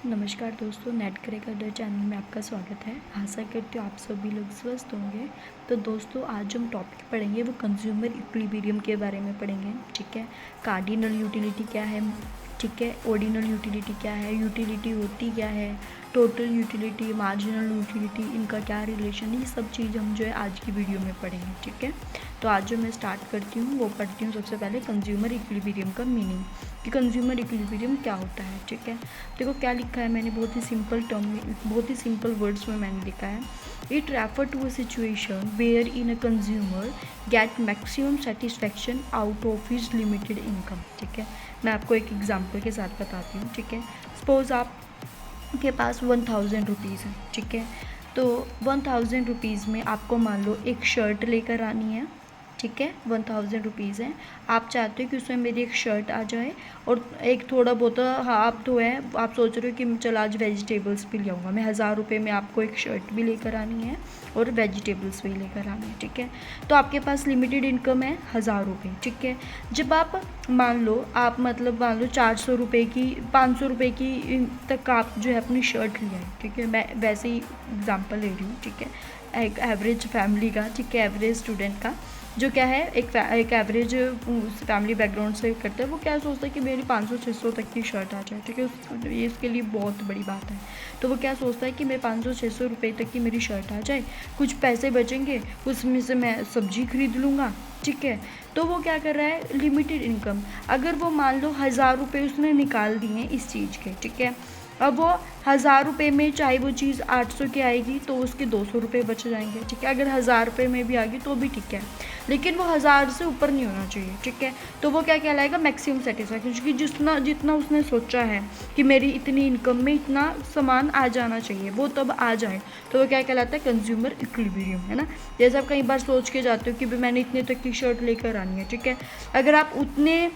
नमस्कार दोस्तों, नेट करेगा डर चैनल में आपका स्वागत है। आशा करती हूँ आप सभी लोग स्वस्थ होंगे। तो दोस्तों, आज जो हम टॉपिक पढ़ेंगे वो कंज्यूमर इक्विलिब्रियम के बारे में पढ़ेंगे। ठीक है, कार्डिनल यूटिलिटी क्या है, ठीक है, ऑर्डिनल यूटिलिटी क्या है, यूटिलिटी होती क्या है, टोटल यूटिलिटी, मार्जिनल यूटिलिटी, इनका क्या रिलेशन है, ये सब चीज़ हम जो है आज की वीडियो में पढ़ेंगे। ठीक है, तो आज जो मैं स्टार्ट करती हूँ वो पढ़ती हूँ सबसे पहले कंज्यूमर इक्विलिब्रियम का मीनिंग, कि कंज्यूमर इक्विलिब्रियम क्या होता है। ठीक है, देखो क्या लिखा है मैंने, बहुत ही सिंपल टर्म में, बहुत ही सिंपल वर्ड्स में मैंने लिखा है। It refer to a situation where in a consumer get maximum satisfaction out of his limited income. ठीक है, मैं आपको एक एग्जांपल के साथ बताती हूँ। ठीक है, सपोज आप के पास 1000 रुपीज़ है। ठीक है, तो 1000 रुपीज़ में आपको मान लो एक शर्ट लेकर आनी है। ठीक है, 1000 रुपीज़ है, आप चाहते हो कि उसमें मेरी एक शर्ट आ जाए और एक थोड़ा बहुत, हाँ आप तो है, आप सोच रहे हो कि चल आज वेजिटेबल्स भी ले आऊँगा मैं, 1000 रुपये में आपको एक शर्ट भी लेकर आनी है और वेजिटेबल्स भी लेकर आनी है। ठीक है, तो आपके पास लिमिटेड इनकम है 1000 रुपये। ठीक है, जब आप मान लो 400 रुपये की, 500 रुपये की तक आप जो है अपनी शर्ट ले आए। ठीक है, मैं वैसे ही एग्जांपल ले रही हूँ। ठीक है, एक एवरेज फैमिली का, ठीक है, एवरेज स्टूडेंट का जो क्या है, एक एवरेज फैमिली बैकग्राउंड से करता है, वो क्या सोचता है कि मेरी 500-600 तक की शर्ट आ जाए। ठीक है, ये इसके लिए बहुत बड़ी बात है। तो वो क्या सोचता है कि मैं 500-600 रुपये तक की मेरी शर्ट आ जाए, कुछ पैसे बचेंगे, उसमें से मैं सब्जी खरीद लूँगा। ठीक है, तो वो क्या कर रहा है, लिमिटेड इनकम, अगर वो मान लो 1000 रुपये उसने निकाल दिए इस चीज़ के। ठीक है, अब वो 1000 रुपये में चाहे वो चीज़ 800 की आएगी तो उसके 200 रुपये बच जाएंगे। ठीक है, अगर 1000 रुपये में भी आ गई तो भी ठीक है, लेकिन वो 1000 से ऊपर नहीं होना चाहिए। ठीक है, तो वो क्या कहलाएगा, मैक्सिमम सेटिस्फैक्शन, क्योंकि जितना उसने सोचा है कि मेरी इतनी इनकम में इतना सामान आ जाना चाहिए, वो तब आ जाए, तो वो क्या कहलाता है, कंज्यूमर इक्विलिब्रियम, है ना। जैसे आप कई बार सोच के जाते हो कि भाई मैंने इतने तक की शर्ट लेकर आनी है। ठीक है, अगर आप उतने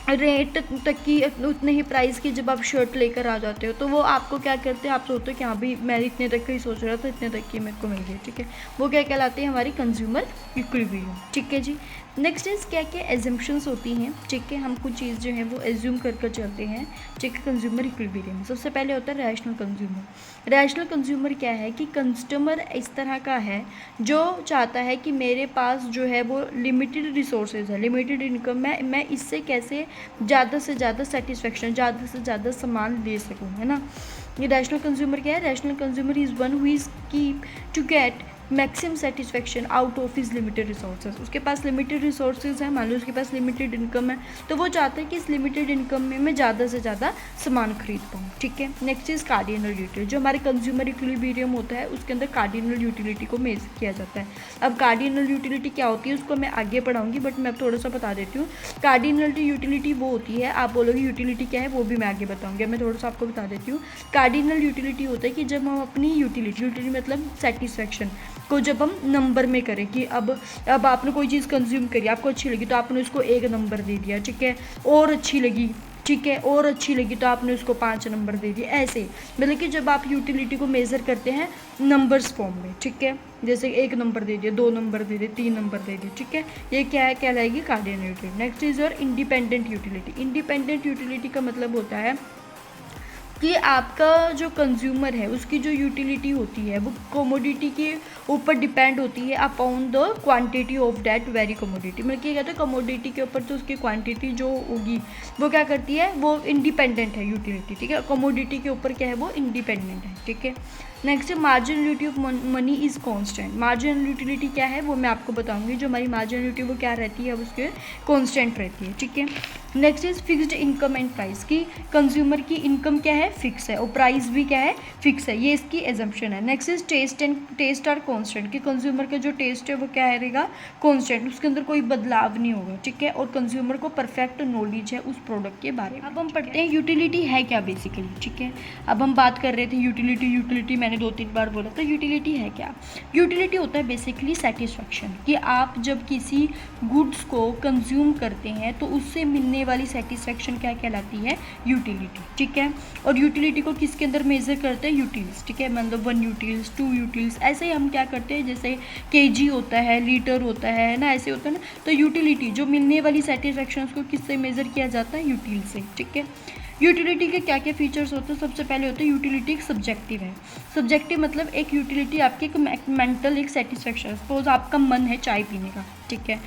रेट तक की, उतने ही प्राइस की जब आप शर्ट लेकर आ जाते हो तो वो आपको क्या करते हैं, आप सोचते हो कि हाँ भाई मैं इतने तक का ही सोच रहा था, इतने तक की मेरे को मिल गई। ठीक है, वो क्या कहलाती है, हमारी कंज्यूमर इक्विलिब्रियम। ठीक है जी, नेक्स्ट इज़ क्या क्या एजम्पशंस होती हैं। ठीक है, हम कुछ चीज़ जो है वो एज्यूम कर चलते हैं। ठीक है, कंज्यूमर इक्विलिब्रियम सबसे पहले होता है रैशनल कंज्यूमर। रैशनल कंज्यूमर क्या है कि कस्टमर इस तरह का है जो चाहता है कि मेरे पास जो है वो लिमिटेड रिसोर्सेज है, लिमिटेड इनकम है, मैं इससे कैसे ज़्यादा से ज़्यादा सेटिस्फेक्शन, ज़्यादा से ज़्यादा सामान ले सकूँ, है ना। ये रैशनल कंज्यूमर क्या है, rational consumer is one who is keep to get maximum satisfaction out of his limited resources. उसके पास लिमिटेड रिसोर्सेज है, मान लो उसके पास लिमिटेड इनकम है, तो वो चाहता है कि इस लिमिटेड इनकम में मैं ज़्यादा से ज़्यादा सामान खरीद पाऊँ। ठीक है, नेक्स्ट इज कार्डिनल यूटिलिटी, जो हमारे कंज्यूमर इक्विलिब्रियम होता है उसके अंदर कार्डिनल यूटिलिटी को मेजर किया जाता है। अब कार्डिनल यूटिलिटी क्या होती है उसको मैं आगे पढ़ाऊँगी, बट मैं थोड़ा सा बता देती हूँ। कार्डिनल यूटिलिटी वो होती है, आप बोलोगे यूटिलिटी क्या है, वो भी मैं आगे बताऊँगी, मैं थोड़ा सा आपको बता देती हूँ। कार्डिनल यूटिलिटी होता है कि जब हम अपनी यूटिलिटी मतलब सेटिस्फेक्शन को जब हम नंबर में करें, कि अब आपने कोई चीज़ कंज्यूम करी, आपको अच्छी लगी तो आपने उसको 1 नंबर दे दिया। ठीक है, और अच्छी लगी, ठीक है, और अच्छी लगी तो आपने उसको 5 नंबर दे दिए। ऐसे मतलब कि जब आप यूटिलिटी को मेज़र करते हैं नंबर्स फॉर्म में। ठीक है, जैसे 1 नंबर दे दिया, 2 नंबर दे दिए, 3 नंबर दे दिए। ठीक है, ये क्या है, कहलाएगी cardinal utility. Next is your independent utility. Independent utility का मतलब होता है कि आपका जो कंज्यूमर है उसकी जो यूटिलिटी होती है वो कमोडिटी के ऊपर डिपेंड होती है upon the quantity of that very commodity. मतलब क्या कहते हैं, कमोडिटी के ऊपर तो उसकी क्वांटिटी जो होगी वो क्या करती है, वो इंडिपेंडेंट है यूटिलिटी। ठीक है, कमोडिटी के ऊपर क्या है, वो इंडिपेंडेंट है। ठीक है, next marginal utility of money is constant. Marginal utility क्या है वो मैं आपको बताऊंगी। जो हमारी मार्जिनल यूटिलिटी वो क्या रहती है, उसके कांस्टेंट रहती है। ठीक है, next is fixed income and price, की कंज्यूमर की इनकम क्या है, फिक्स है, और प्राइस भी क्या है, फिक्स है, ये इसकी एजम्पशन है। Next is taste are constant, कि कंज्यूमर का जो टेस्ट है वो क्या रहेगा, कांस्टेंट, उसके अंदर कोई बदलाव नहीं होगा। ठीक है, और कंज्यूमर को परफेक्ट नॉलेज है उस प्रोडक्ट के बारे में। अब हम पढ़ते हैं यूटिलिटी है क्या बेसिकली। ठीक है, अब हम बात कर रहे थे यूटिलिटी मैंने 2-3 बार बोला था। यूटिलिटी है क्या, यूटिलिटी होता है बेसिकली सेटिस्फेक्शन, कि आप जब किसी गुड्स को कंज्यूम करते हैं तो उससे मिलने वाली सेटिस्फेक्शन क्या कहलाती है, यूटिलिटी। ठीक है, और यूटिलिटी को किसके अंदर मेजर करते हैं, यूटिल्स। ठीक है, मतलब 1 यूटिल्स, 2 यूटिल्स, ऐसे ही हम क्या करते हैं, जैसे केजी होता है, लीटर होता है ना, ऐसे होता है ना। तो यूटिलिटी जो मिलने वाली सेटिस्फेक्शन उसको किससे मेजर किया जाता है, यूटिल से। ठीक है, यूटिलिटी के क्या क्या फीचर्स होते हैं? सबसे पहले होता है यूटिलिटी एक सब्जेक्टिव है। सब्जेक्टिव मतलब एक यूटिलिटी आपकी एक मेंटल एक सेटिस्फेक्शन। सपोज आपका मन है चाय पीने का, ठीक है,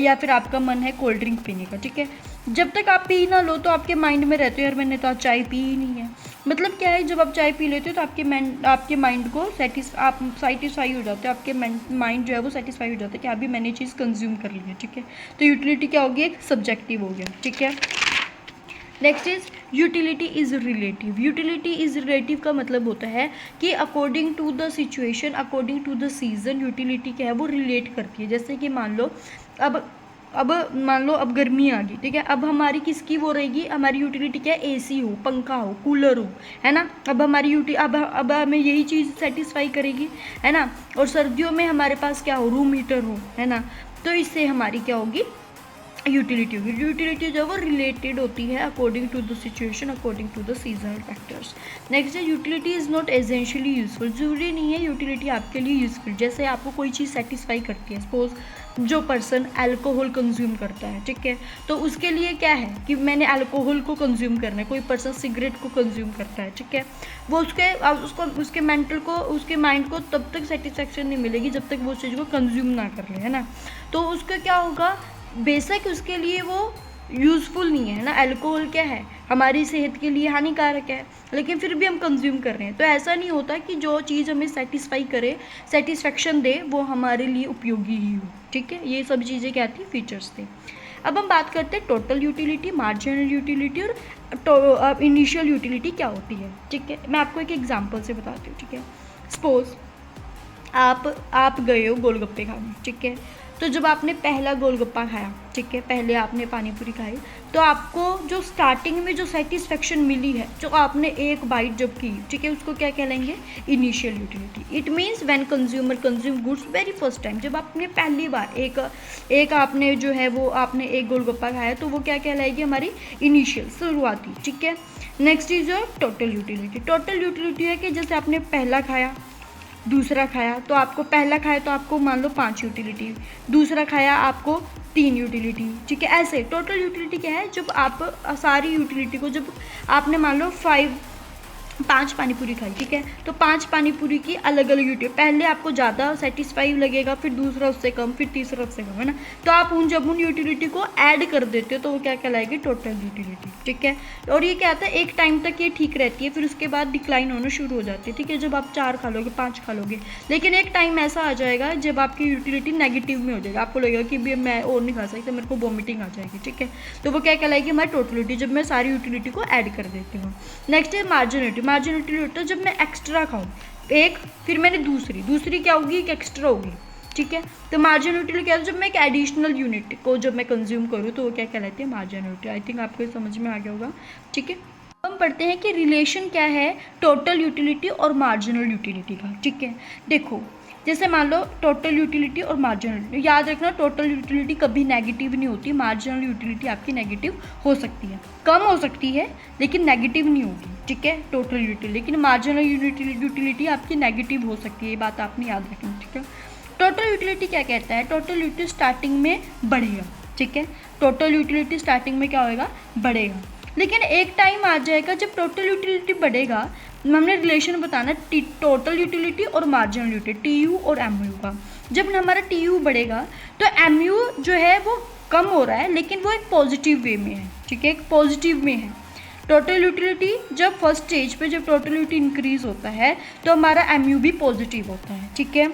या फिर आपका मन है कोल्ड ड्रिंक पीने का, ठीक है, जब तक आप पी ना लो तो आपके माइंड में रहते हो यार मैंने तो आज चाय पी ही नहीं है। मतलब क्या है, जब आप चाय पी लेते हो तो आपके माइंड को सेटिस्फाई हो जाते हो, आपके माइंड जो है वो सेटिस्फाई हो जाता है कि अभी मैंने चीज़ कंज्यूम कर ली है, ठीक है। तो यूटिलिटी क्या होगी? एक सब्जेक्टिव हो गया, ठीक है। Next is utility is relative. Utility is relative का मतलब होता है कि according to the situation, according to the season, utility क्या है वो रिलेट करती है। जैसे कि मान लो अब गर्मी आ गई, ठीक है, अब हमारी किसकी वो रहेगी, हमारी यूटिलिटी क्या है? एसी हो, पंखा हो, कूलर हो, है ना। अब हमारी अब हमें यही चीज़ सेटिस्फाई करेगी, है ना। और सर्दियों में हमारे पास क्या हो? रूम हीटर हो, है ना। तो इससे हमारी क्या होगी? यूटिलिटी होगी। यूटिलिटी जो है वो रिलेटेड होती है according to the situation, according to the seasonal factors. Next है utility is not essentially useful. ज़रूरी नहीं है यूटिलिटी आपके लिए यूजफुल। जैसे आपको कोई चीज़ सेटिस्फाई करती है, सपोज जो पर्सन अल्कोहल कंज्यूम करता है, ठीक है, तो उसके लिए क्या है कि मैंने अल्कोहल को कंज्यूम करना है। कोई पर्सन सिगरेट को कंज्यूम करता है, ठीक है, वो उसके मेंटल को, उसके माइंड को तब तक सेटिस्फेक्शन नहीं मिलेगी जब तक वो उस चीज़ को कंज्यूम ना कर ले, है ना। तो उसका क्या होगा? बेशक उसके लिए वो यूज़फुल नहीं है ना, अल्कोहल क्या है? हमारी सेहत के लिए हानिकारक है, लेकिन फिर भी हम कंज्यूम कर रहे हैं। तो ऐसा नहीं होता कि जो चीज़ हमें सेटिस्फाई करे, सेटिस्फेक्शन दे, वो हमारे लिए उपयोगी ही हो, ठीक है। ये सब चीज़ें क्या थी? फीचर्स थे। अब हम बात करते हैं टोटल यूटिलिटी, मार्जिनल यूटिलिटी और इनिशियल यूटिलिटी क्या होती है, ठीक है। मैं आपको एक एग्जांपल से बताती हूँ, ठीक है। सपोज आप गए हो गोलगप्पे खाने, ठीक है। तो जब आपने पहला गोलगप्पा खाया, ठीक है, पहले आपने पानी पूरी खाई, तो आपको जो स्टार्टिंग में जो सेटिस्फेक्शन मिली है, जो आपने एक बाइट जब की, ठीक है, उसको क्या कहलाएंगे? Initial utility. It means when consumer consume goods very first time. जब आपने पहली बार एक आपने जो है वो आपने एक गोलगप्पा खाया, तो वो क्या कहलाएगी? हमारी इनिशियल, शुरुआती, ठीक है। Next is total utility. Total utility है कि जैसे आपने पहला खाया, दूसरा खाया, तो आपको पहला खाया तो आपको मान लो 5 यूटिलिटी, दूसरा खाया आपको 3 यूटिलिटी, ठीक है। ऐसे टोटल यूटिलिटी क्या है? जब आप सारी यूटिलिटी को, जब आपने मान लो 5 पानीपुरी खाई, ठीक है, तो 5 पानीपुरी की अलग अलग यूटिलिटी, पहले आपको ज़्यादा सेटिस्फाई लगेगा, फिर दूसरा उससे कम, फिर तीसरा उससे कम, है ना। तो आप जब उन यूटिलिटी को ऐड कर देते हो तो वो क्या कहलाएगी? टोटल यूटिलिटी, ठीक है। और ये क्या आता है? एक टाइम तक ये ठीक रहती है, फिर उसके बाद डिक्लाइन होना शुरू हो जाती है, ठीक है। जब आप 4 खा लोगे, 5 खा लोगे, लेकिन एक टाइम ऐसा आ जाएगा जब आपकी यूटिलिटी नेगेटिव में हो जाएगा, आपको लगेगा कि भी मैं और नहीं खा सकता, मेरे को वॉमिटिंग आ जाएगी, ठीक है। तो वो क्या कहलाएगी? हमारी टोटल यूटिलिटी, जब मैं सारी यूटिलिटी को ऐड कर देती हूँ। नेक्स्ट है मार्जिनलिटी। मार्जिनलिटी होता है जब मैं एक्स्ट्रा खाऊं एक, फिर मैंने दूसरी क्या होगी? एक एक्स्ट्रा होगी, ठीक है। तो मार्जिनल यूटिलिटी क्या है? जब मैं एक एडिशनल यूनिट को जब मैं कंज्यूम करूँ तो वो क्या कहलाती है? Marginal utility. आई थिंक आपको समझ में आ गया होगा, ठीक है। हम पढ़ते हैं कि रिलेशन क्या है टोटल यूटिलिटी और मार्जिनल यूटिलिटी का, ठीक है। देखो, जैसे मान लो टोटल यूटिलिटी और मार्जिनल यूटिलिटी, याद रखना टोटल यूटिलिटी कभी नेगेटिव नहीं होती, मार्जिनल यूटिलिटी आपकी नेगेटिव हो सकती है, कम हो सकती है लेकिन नेगेटिव नहीं होगी, ठीक है, टोटल यूटिलिटी। लेकिन मार्जिनल यूटिलिटी आपकी नेगेटिव हो सकती है, ये बात आपने याद रखनी, ठीक है। टोटल यूटिलिटी क्या कहता है? टोटल यूटिलिटी स्टार्टिंग में बढ़ेगा, ठीक है। टोटल यूटिलिटी स्टार्टिंग में क्या होएगा? बढ़ेगा, लेकिन एक टाइम आ जाएगा जब टोटल यूटिलिटी बढ़ेगा, हमने रिलेशन बताना टोटल यूटिलिटी और मार्जिनल यूटिलिटी, टीयू और एमयू का। जब हमारा टीयू बढ़ेगा तो एमयू जो है वो कम हो रहा है, लेकिन वो एक पॉजिटिव वे में है, ठीक है, एक पॉजिटिव में है। टोटल यूटिलिटी जब फर्स्ट स्टेज पे जब टोटल यूटिलिटी इंक्रीज होता है तो हमारा एमयू भी पॉजिटिव होता है, ठीक है,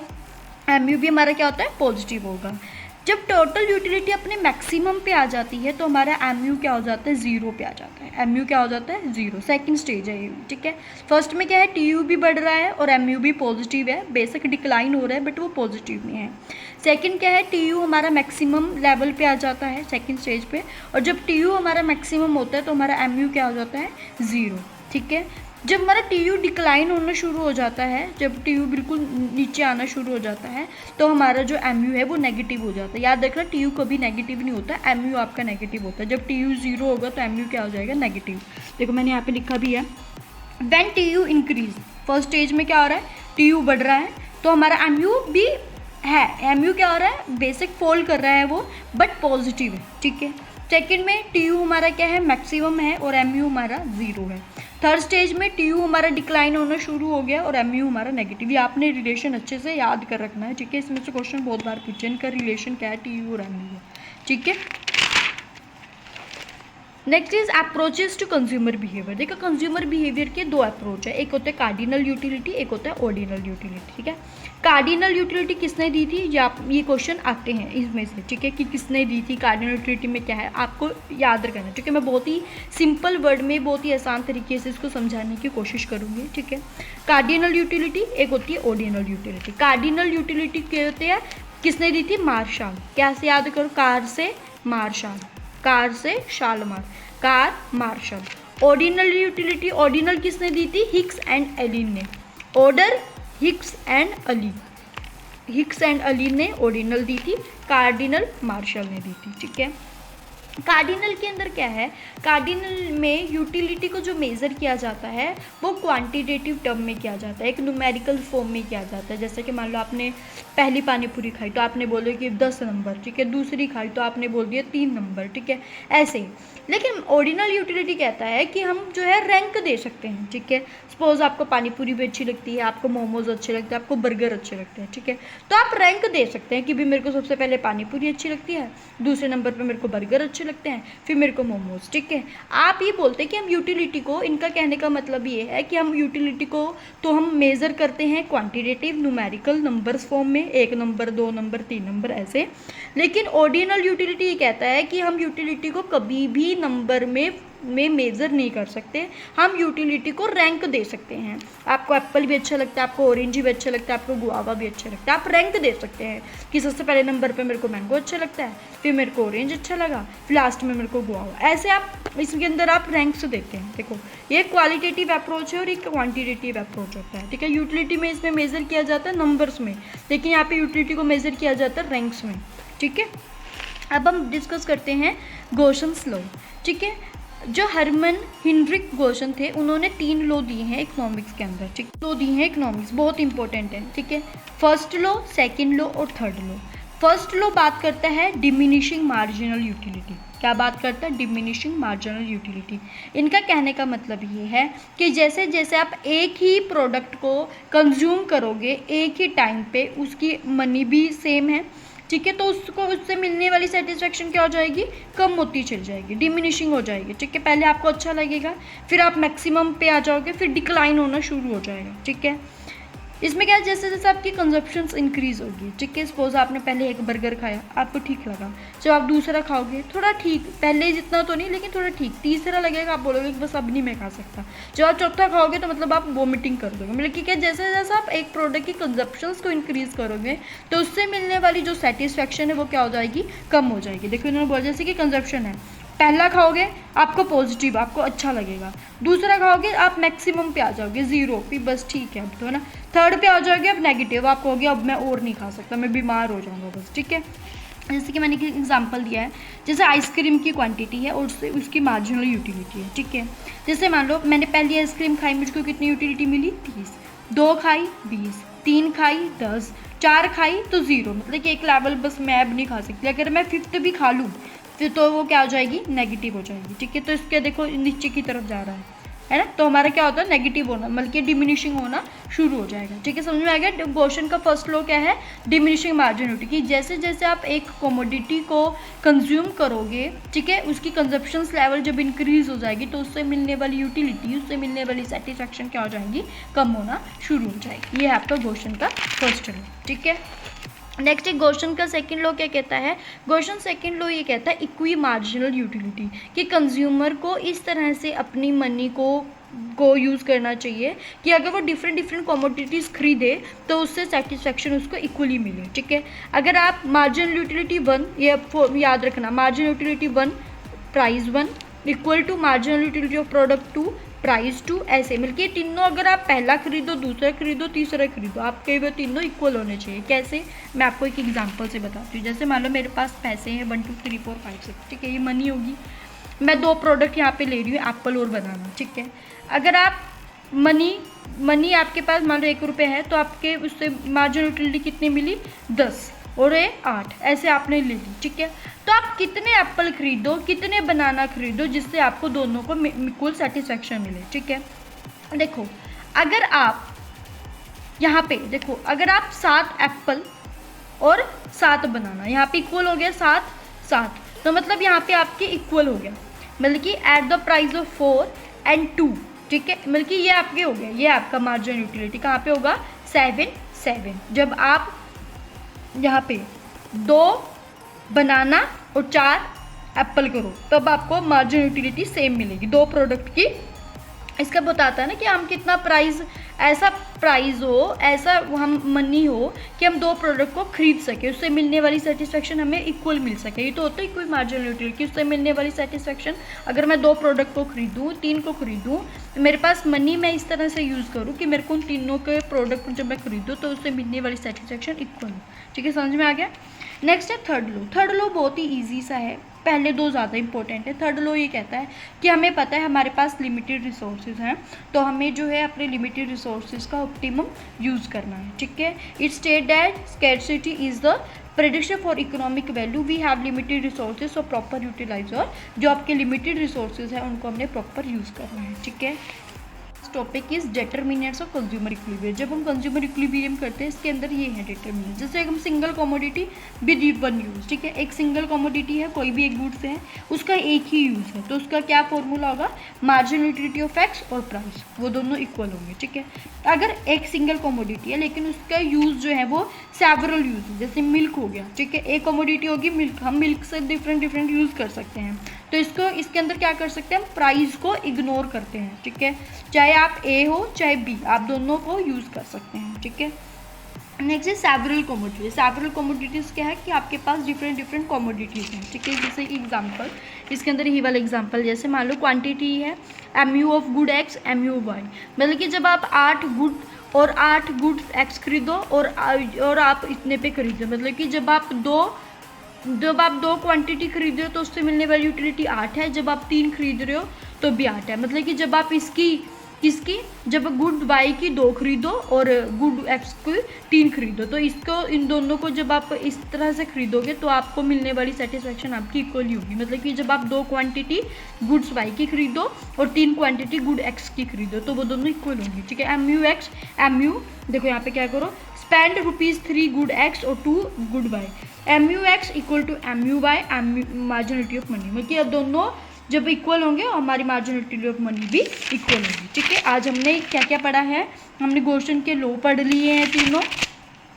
एमयू भी हमारा क्या होता है? पॉजिटिव होगा। जब टोटल यूटिलिटी अपने मैक्सिमम पे आ जाती है तो हमारा एमयू क्या हो जाता है? 0 पे आ जाता है। एमयू क्या हो जाता है? 0। सेकंड स्टेज है ये, ठीक है। फर्स्ट में क्या है? टीयू भी बढ़ रहा है और एमयू भी पॉजिटिव है, बेसिक डिक्लाइन हो रहा है बट वो पॉजिटिव में है। सेकंड क्या है? टीयू हमारा मैक्सिमम लेवल पे आ जाता है सेकंड स्टेज पे, और जब टीयू हमारा मैक्सिमम होता है तो हमारा एमयू क्या हो जाता है? 0, ठीक है। जब हमारा टीयू डिक्लाइन होना शुरू हो जाता है, जब टीयू बिल्कुल नीचे आना शुरू हो जाता है तो हमारा जो एमयू है वो नेगेटिव हो जाता है। याद रखना टीयू कभी नेगेटिव नहीं होता, एमयू आपका नेगेटिव होता है। जब टीयू 0 होगा तो एमयू क्या हो जाएगा? नेगेटिव। देखो मैंने यहाँ पे लिखा भी है, when TU increase, first stage में क्या हो रहा है? टीयू बढ़ रहा है तो हमारा एमयू भी है, एमयू क्या हो रहा है? बेसिक फॉल कर रहा है वो, बट पॉजिटिव है, ठीक है। सेकंड में टी यू हमारा क्या है, मैक्सिमम है और एम यू हमारा 0 है। थर्ड स्टेज में टी यू हमारा डिक्लाइन होना शुरू हो गया और एम यू हमारा नेगेटिव। ये आपने रिलेशन अच्छे से याद कर रखना है, ठीक है। इसमें से क्वेश्चन बहुत बार पूछे, इनका रिलेशन क्या है टी यू और एम यू, ठीक है। Next is approaches to consumer behaviour. देखो कंज्यूमर बिहेवियर के दो अप्रोच है, एक होता है कार्डिनल यूटिलिटी, एक होता है ऑर्डिनल यूटिलिटी, ठीक है। कार्डिनल यूटिलिटी किसने दी थी, ये क्वेश्चन आते हैं इसमें से, ठीक है, कि किसने दी थी, कार्डिनल यूटिलिटी में क्या है, आपको याद रखना है, ठीक है। मैं बहुत ही सिंपल वर्ड में बहुत ही आसान तरीके से इसको समझाने की कोशिश करूँगी, ठीक है। कार्डिनल यूटिलिटी एक होती है ऑर्डिनल यूटिलिटी। कार्डिनल यूटिलिटी क्या होती है, किसने दी थी, मार्शाल। कैसे याद करो, कार से मार्शाल, कार से शालमार, कार मार्शल। ऑर्डिनल यूटिलिटी, ऑर्डिनल किसने दी थी, हिक्स एंड एलिन ने। Order Hicks and Ali, Hicks and Ali ने ऑर्डिनल दी थी, कार्डिनल मार्शल ने दी थी, ठीक है। कार्डिनल के अंदर क्या है, कार्डिनल में यूटिलिटी को जो मेज़र किया जाता है वो क्वांटिटेटिव टर्म में किया जाता है, एक न्यूमेरिकल फॉर्म में किया जाता है। जैसे कि मान लो आपने पहली पानी पूरी खाई तो आपने बोले कि 10 नंबर, ठीक है। दूसरी खाई तो आपने बोल दिया 3 नंबर, ठीक है, ऐसे ही। लेकिन ऑर्डिनल यूटिलिटी कहता है कि हम जो है रैंक दे सकते हैं, ठीक है। सपोज आपको पानी पूरी भी अच्छी लगती है, आपको मोमोज अच्छे लगते हैं, आपको बर्गर अच्छे लगते हैं, ठीक है, तो आप रैंक दे सकते हैं कि भी मेरे को सबसे पहले पानी पूरी अच्छी लगती है, दूसरे नंबर पे मेरे को बर्गर अच्छे लगते हैं, फिर मेरे को मोमोज, ठीक है। आप ये बोलते हैं कि हम यूटिलिटी को, इनका कहने का मतलब ये है कि हम यूटिलिटी को तो हम मेज़र करते हैं क्वांटिटेटिव न्यूमेरिकल नंबर्स फॉर्म में, 1 नंबर 2 नंबर 3 नंबर ऐसे। लेकिन ऑर्डिनल यूटिलिटी ये कहता है कि हम यूटिलिटी को कभी भी नंबर में मेज़र नहीं कर सकते, हम यूटिलिटी को रैंक दे सकते हैं। आपको एप्पल भी अच्छा लगता है, आपको ऑरेंज भी अच्छा लगता है, आपको गुआवा भी अच्छा लगता है, आप रैंक दे सकते हैं कि सबसे पहले नंबर पे मेरे को मैंगो अच्छा लगता है, फिर मेरे को ऑरेंज अच्छा लगा, फिर लास्ट में मेरे को गुआवा, ऐसे आप इसके अंदर आप रैंक्स देते हैं। देखो ये क्वालिटेटिव अप्रोच है और एक क्वान्टिटेटिव अप्रोच होता है, ठीक है। यूटिलिटी में इसमें मेज़र किया जाता है नंबर्स में, लेकिन यहाँ पे यूटिलिटी को मेज़र किया जाता है रैंक्स में, ठीक है। अब हम डिस्कस करते हैं गोशन्स लॉ, ठीक है। जो हरमन हेनरिक गोशन थे, उन्होंने 3 लॉ दिए हैं इकोनॉमिक्स के अंदर, ठीक, लॉ दिए हैं इकोनॉमिक्स, बहुत इंपॉर्टेंट है, ठीक है। फर्स्ट लॉ, सेकंड लॉ और थर्ड लॉ। फर्स्ट लॉ बात करता है डिमिनिशिंग मार्जिनल यूटिलिटी। क्या बात करता है, डिमिनिशिंग मार्जिनल यूटिलिटी। इनका कहने का मतलब ये है कि जैसे जैसे आप एक ही प्रोडक्ट को कंज्यूम करोगे एक ही टाइम पे, उसकी मनी भी सेम है, ठीक है, तो उसको उससे मिलने वाली सेटिस्फेक्शन क्या हो जाएगी, कम होती चल जाएगी, डिमिनिशिंग हो जाएगी, ठीक है। पहले आपको अच्छा लगेगा, फिर आप मैक्सिमम पे आ जाओगे, फिर डिक्लाइन होना शुरू हो जाएगा, ठीक है। इसमें क्या है, जैसे जैसे आपकी कंजप्शंस इंक्रीज होगी, ठीक है। सपोज आपने पहले एक बर्गर खाया, आपको ठीक लगा, जब आप दूसरा खाओगे थोड़ा ठीक, पहले जितना तो नहीं लेकिन थोड़ा ठीक, तीसरा लगेगा आप बोलोगे कि बस अब नहीं मैं खा सकता, जब आप चौथा खाओगे तो मतलब आप वोमिटिंग कर दोगे। मतलब कि क्या, जैसे जैसे आप एक प्रोडक्ट की कंजप्शंस को इंक्रीज करोगे तो उससे मिलने वाली जो सेटिस्फैक्शन है वो क्या हो जाएगी, कम हो जाएगी। देखो इन्होंने बोला जैसे कि कंजप्शन है, पहला खाओगे आपको पॉजिटिव, आपको अच्छा लगेगा, दूसरा खाओगे आप मैक्सिमम पे आ जाओगे 0 पे, बस ठीक है अब तो, है ना। थर्ड पे आ जाओगे अब नेगेटिव, आप कहोगे अब मैं और नहीं खा सकता, मैं बीमार हो जाऊंगा बस, ठीक है। जैसे कि मैंने एक एग्जांपल दिया है, जैसे आइसक्रीम की क्वांटिटी है और उसकी मार्जिनल यूटिलिटी है, ठीक है। जैसे मान लो मैंने पहली आइसक्रीम खाई, मुझको कितनी यूटिलिटी मिली, 30, 2 खाई 20, 3 खाई 10, 4 खाई तो 0, मतलब कि एक लेवल बस मैं अब नहीं खा सकती। अगर मैं 5th भी खा लूँ फिर तो वो क्या हो जाएगी, नेगेटिव हो जाएगी, ठीक है। तो इसके देखो नीचे की तरफ जा रहा है ना, तो हमारा क्या होता है, नेगेटिव होना, बल्कि डिमिनिशिंग होना शुरू हो जाएगा, ठीक है। समझ में आ गया। गोशन का फर्स्ट लॉ क्या है, डिमिनिशिंग मार्जिनलिटी, कि जैसे जैसे आप एक कमोडिटी को कंज्यूम करोगे, ठीक है, उसकी कंजप्शंस लेवल जब इंक्रीज हो जाएगी तो उससे मिलने वाली यूटिलिटी, उससे मिलने वाली सेटिस्फैक्शन क्या हो जाएगी, कम होना शुरू हो जाएगी। ये है आपका गोशन का फर्स्ट लॉ, ठीक है। नेक्स्ट एक गोशन का सेकंड लॉ क्या कहता है, गोशन सेकंड लॉ ये कहता है इक्वी मार्जिनल यूटिलिटी, कि कंज्यूमर को इस तरह से अपनी मनी को यूज़ करना चाहिए कि अगर वो डिफरेंट डिफरेंट कमोडिटीज़ खरीदे तो उससे सेटिस्फैक्शन उसको इक्वली मिले, ठीक है। अगर आप मार्जिनल यूटिलिटी 1, ये याद रखना, marginal utility 1 price 1 equal to marginal utility of product 2 price 2, ऐसे मिलके तीनों अगर आप पहला खरीदो, दूसरा खरीदो, तीसरा खरीदो, आपके वो तीनों इक्वल होने चाहिए। कैसे, मैं आपको एक एग्जांपल से बताती हूँ। जैसे मान लो मेरे पास पैसे हैं 1 2 3 4 5 6, ठीक है, ये मनी होगी, मैं 2 प्रोडक्ट यहाँ पे ले रही हूँ, एप्पल और बनाना, ठीक है। अगर आप मनी आपके पास मान लो 1 रुपये है तो आपके उससे मार्जिनल यूटिलिटी कितनी मिली, 10 और ये 8, ऐसे आपने ले ली, ठीक है। तो आप कितने एप्पल खरीदो, कितने बनाना खरीदो, जिससे आपको दोनों को इक्वल सेटिस्फेक्शन मिले। ठीक है, देखो अगर आप यहाँ पे देखो, अगर आप 7 एप्पल और 7 बनाना, यहाँ पे इक्वल हो गया 7 7, तो मतलब यहाँ पे आपके इक्वल हो गया, मतलब कि at the price of 4 and 2। ठीक है, मतलब कि ये आपके हो गया, ये आपका मार्जिनल यूटिलिटी कहाँ पे होगा, 7 7। जब आप यहाँ पे 2 बनाना और 4 एप्पल करो तब आपको मार्जिनल यूटिलिटी सेम मिलेगी 2 प्रोडक्ट की। इसका बताता है ना कि हम कितना प्राइस, ऐसा प्राइस हो, ऐसा हम मनी हो कि हम 2 प्रोडक्ट को खरीद सके, उससे मिलने वाली सेटिस्फेक्शन हमें इक्वल मिल सके। ये तो होता है इक्वल मार्जिनल यूटिलिटी, उससे मिलने वाली सेटिस्फेक्शन। अगर मैं 2 प्रोडक्ट को खरीदूँ, 3 को खरीदूँ, मेरे पास मनी मैं इस तरह से यूज़ करूँ कि मेरे को उन तीनों के प्रोडक्ट जब मैं खरीदूँ तो उससे मिलने वाली सेटिस्फेक्शन इक्वल हो। ठीक है, समझ में आ गया। नेक्स्ट है थर्ड लॉ। थर्ड लॉ बहुत ही ईजी सा है, पहले 2 ज़्यादा इंपॉर्टेंट है। थर्ड लॉ ये कहता है कि हमें पता है हमारे पास लिमिटेड रिसोर्सेज हैं, तो हमें जो है अपने लिमिटेड रिसोर्सेज का ऑप्टिमम यूज़ करना है। ठीक है, it state that scarcity is the prediction for economic value, we have limited resources, so proper utiliser, जो आपके लिमिटेड रिसोर्सेज हैं उनको हमने प्रॉपर यूज़ करना है। ठीक है, topic is determinants of consumer equilibrium. जब हम कंज्यूमर इक्विलिब्रियम करते हैं इसके अंदर ये है डिटर्मिनेंट। जैसे हम single commodity with one use, ठीक है, एक सिंगल कमोडिटी है, कोई भी एक गुड्स है, उसका एक ही यूज़ है, तो उसका क्या फॉर्मूला होगा, मार्जिनल यूटिलिटी ऑफ एक्स और प्राइस, वो दोनों इक्वल होंगे। ठीक है, अगर एक सिंगल कमोडिटी है लेकिन उसका यूज़ जो है वो सेवरल यूज है, जैसे मिल्क हो गया। ठीक है, एक कमोडिटी होगी मिल्क, हम मिल्क से डिफरेंट यूज़ कर सकते हैं, तो इसको इसके अंदर क्या कर सकते हैं, हम प्राइस को इग्नोर करते हैं। ठीक है, चाहे आप ए हो चाहे बी, आप दोनों को यूज़ कर सकते हैं। ठीक है, नेक्स्ट है सेवरल कमोडिटीज। सेवरल कमोडिटीज़ क्या है कि आपके पास डिफरेंट कमोडिटीज़ हैं। ठीक है, जैसे एग्जांपल, इसके अंदर ही वाला एग्जांपल, जैसे मान लो क्वांटिटी है MU of good X MU Y, मतलब कि जब आप 8 गुड और 8 गुड एक्स खरीदो और आप इतने पे खरीदो, मतलब कि जब आप दो क्वांटिटी खरीद रहे हो तो उससे मिलने वाली यूटिलिटी 8 है, जब आप 3 खरीद रहे हो तो भी 8 है। मतलब कि जब आप जब गुड वाई की 2 खरीदो और गुड एक्स की 3 खरीदो, तो इन दोनों को जब आप इस तरह से खरीदोगे तो आपको मिलने वाली सेटिस्फेक्शन आपकी इक्वल ही होगी। मतलब कि जब आप 2 क्वांटिटी गुड्स वाई की खरीदो और 3 क्वांटिटी गुड एक्स की खरीदो तो वो दोनों इक्वल होंगी। ठीक है, MU देखो यहाँ पे क्या करो, स्पेंड ₹3 गुड एक्स और 2 good Y, MUX equal to MUY, marginality of money, मतलब कि अब दोनों जब इक्वल होंगे और हमारी मार्जिनलिटी ऑफ मनी भी इक्वल होगी। ठीक है, आज हमने क्या क्या पढ़ा है, हमने गॉसियन के लॉ पढ़ लिए हैं तीनों।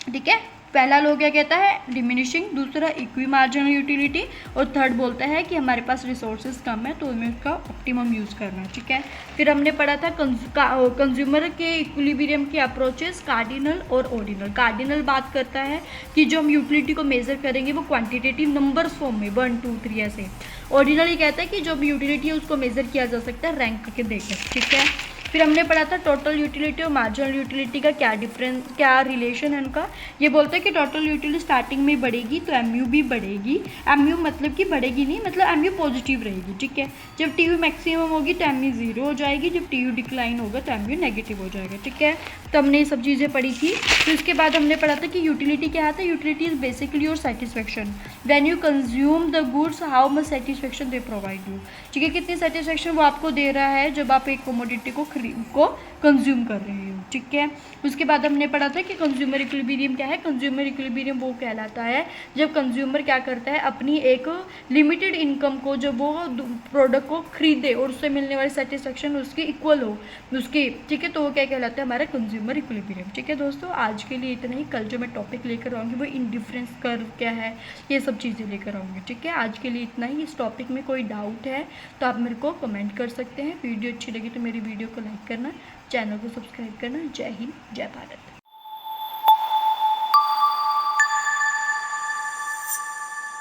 ठीक है, पहला लॉ क्या कहता है, डिमिनिशिंग, दूसरा इक्वी मार्जिनल यूटिलिटी, और थर्ड बोलता है कि हमारे पास रिसोर्सेज कम है तो हमें उसका ऑप्टिमम यूज़ करना है। ठीक है, फिर हमने पढ़ा था कंज्यूमर के इक्विलिब्रियम के अप्रोचेस, कार्डिनल और ऑर्डिनल। कार्डिनल बात करता है कि जो हम यूटिलिटी को मेजर करेंगे वो क्वांटिटेटिव नंबर्स फॉर्म में 1 2 3 ऐसे। ऑर्डिनल ये कहता है कि जो भी यूटिलिटी है उसको मेजर किया जा सकता है रैंक करके देकर। ठीक है, फिर हमने पढ़ा था टोटल यूटिलिटी और मार्जिनल यूटिलिटी का क्या रिलेशन है उनका। ये बोलते हैं कि टोटल यूटिलिटी स्टार्टिंग में बढ़ेगी तो MU भी बढ़ेगी। MU मतलब कि बढ़ेगी नहीं, मतलब MU पॉजिटिव रहेगी। ठीक है, जब TU मैक्सिमम होगी तो MU 0 हो जाएगी, जब TU डिक्लाइन होगा तो MU नेगेटिव हो जाएगा। ठीक है, तो हमने ये सब चीज़ें पढ़ी थी। तो इसके बाद हमने पढ़ा था कि यूटिलिटी क्या था। Utility is basically your satisfaction, when you consume the goods how much satisfaction they provide you. ठीक है, कितनी सेटिस्फेक्शन वो आपको दे रहा है जब आप एक कमोडिटी को कंज्यूम कर रहे हो। ठीक है, उसके बाद हमने पढ़ा था कि कंज्यूमर इक्विलिब्रियम क्या है। कंज्यूमर इक्विलिब्रियम वो कहलाता है जब कंज्यूमर क्या करता है, अपनी एक लिमिटेड इनकम को जब वो प्रोडक्ट को खरीदे और उससे मिलने वाली सेटिस्फेक्शन उसकी इक्वल हो उसकी। ठीक है, तो वो क्या कहलाता है, हमारा कंज्यूमर इक्विलिब्रियम। ठीक है दोस्तों, आज के लिए इतना ही। कल जो मैं टॉपिक लेकर आऊँगी वो इंडिफरेंस कर्व क्या है, ये सब चीज़ें लेकर आऊँगी। ठीक है, आज के लिए इतना ही। इस टॉपिक में कोई डाउट है तो आप मेरे को कमेंट कर सकते हैं। वीडियो अच्छी लगी तो मेरी वीडियो को लाइक करना, चैनल को सब्सक्राइब करना। जय हिंद, जय भारत।